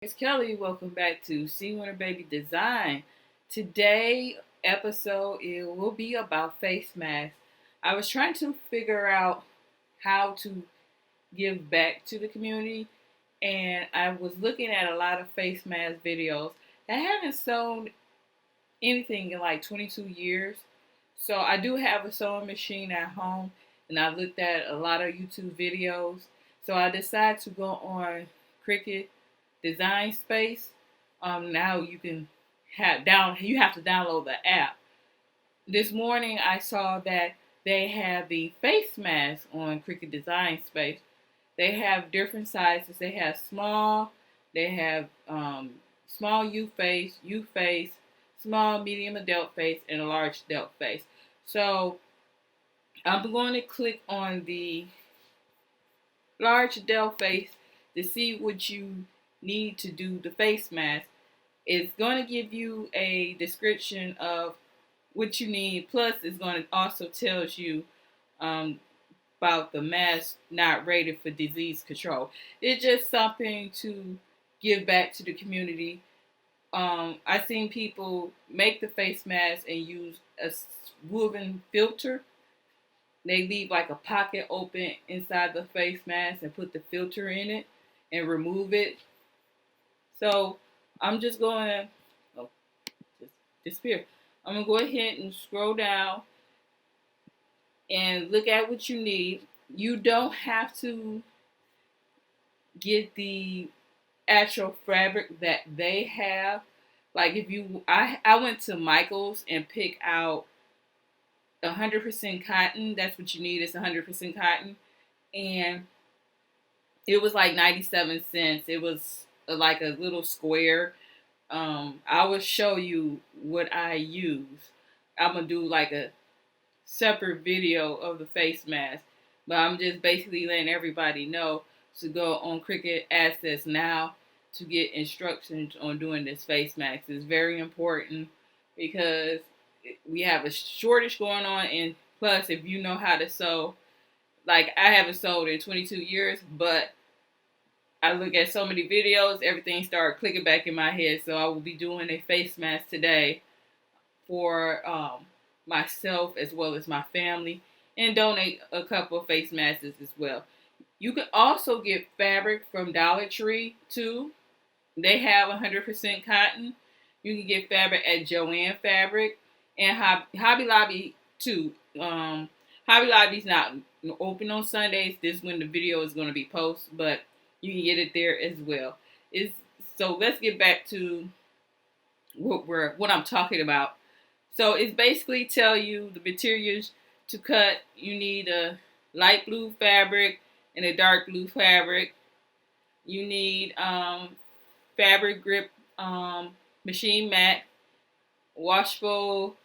It's Kelly. Welcome back to See Winner Baby Design. Today episode it will be about face masks. I was trying to figure out how to give back to the community, and I was looking at a lot of face mask videos. I haven't sewn anything in like 22 years, so I do have a sewing machine at home, and I looked at a lot of YouTube videos. So I decided to go on Cricut Design Space. Now you have to download the app. This morning I saw that they have the face mask on Cricut Design Space. They have different sizes. They have small, they have small U face, small, medium adult face, and a large adult face. So I'm going to click on the large adult face to see what you need to do the face mask. It's going to give you a description of what you need. Plus, it's going to also tells you about the mask not rated for disease control. It's just something to give back to the community. I've seen people make the face mask and use a woven filter. They leave like a pocket open inside the face mask and put the filter in it and remove it. So I'm just going to, oh, just disappear. I'm going to go ahead and scroll down and look at what you need. You don't have to get the actual fabric that they have. Like if you, I went to Michael's and picked out 100% cotton. That's what you need. It's 100% cotton. And it was like 97 cents. It was like a little square. I will show you what I use. I'm going to do like a separate video of the face mask. But I'm just basically letting everybody know to go on Cricut Access now to get instructions on doing this face mask. It's very important because we have a shortage going on, and plus if you know how to sew, like I haven't sewed in 22 years, but I look at so many videos, everything started clicking back in my head. So I will be doing a face mask today for myself as well as my family, and donate a couple of face masks as well. You can also get fabric from Dollar Tree too. They have 100% cotton. You can get fabric at Joann Fabric and Hobby Lobby too. Hobby Lobby's not open on Sundays. This is when the video is going to be posted, but you can get it there as well. So let's get back to what I'm talking about. So it's basically tell you the materials to cut. You need a light blue fabric and a dark blue fabric. You need FabricGrip Machine Mat, Washable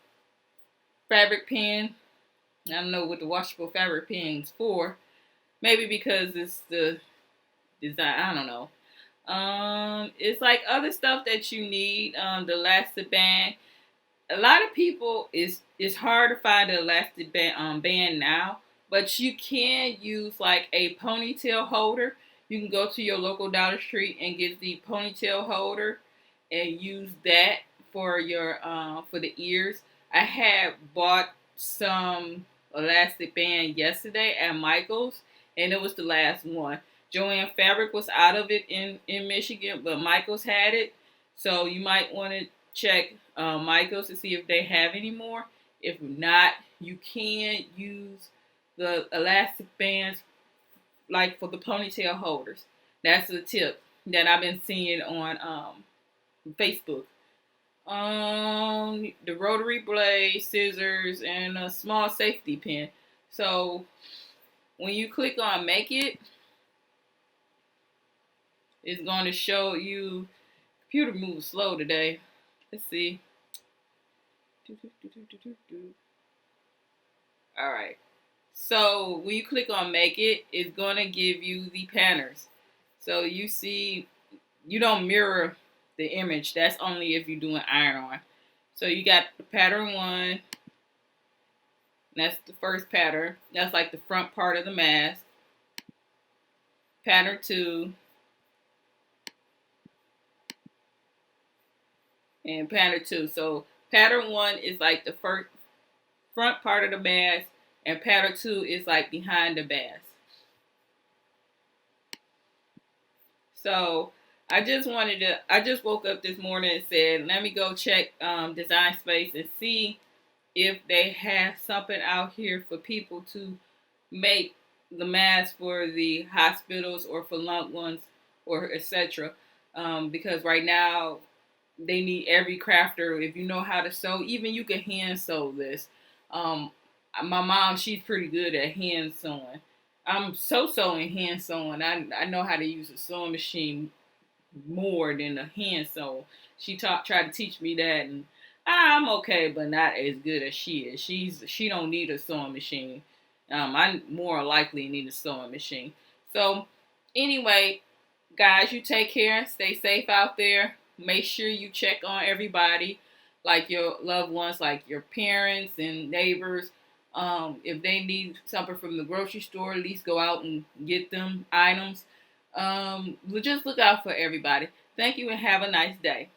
Fabric Pen. I don't know what the Washable Fabric Pen is for. Maybe because it's the design. I don't know. It's like other stuff that you need. The elastic band. A lot of people it's hard to find the elastic band now, but you can use like a ponytail holder. You can go to your local Dollar Tree and get the ponytail holder and use that for your for the ears. I had bought some elastic band yesterday at Michael's, and it was the last one. Joann Fabric was out of it in Michigan, but Michael's had it. So you might want to check Michael's to see if they have any more. If not, you can use the elastic bands like for the ponytail holders. That's a tip that I've been seeing on Facebook. The rotary blade, scissors, and a small safety pin. So when you click on make it, it's going to show you. Computer moves slow today. Let's see. All right. So when you click on make it, it's going to give you the patterns. So you see, you don't mirror the image. That's only if you're doing iron on. So you got the pattern 1. That's the first pattern. That's like the front part of the mask. Pattern 2. and pattern 2. So pattern 1 is like the first front part of the mask, and pattern 2 is like behind the mask. So I just woke up this morning and said, let me go check Design Space and see if they have something out here for people to make the mask for the hospitals or for loved ones or etc. Because right now they need every crafter. If you know how to sew, even you can hand sew this. Um, my mom, she's pretty good at hand sewing. I'm sewing hand sewing. I know how to use a sewing machine more than a hand sew. Tried to teach me that, and I'm okay, but not as good as she is. She don't need a sewing machine. I more likely need a sewing machine. So anyway, guys, you take care. Stay safe out there. Make sure you check on everybody, like your loved ones, like your parents and neighbors. If they need something from the grocery store, at least go out and get them items. Just look out for everybody. Thank you and have a nice day.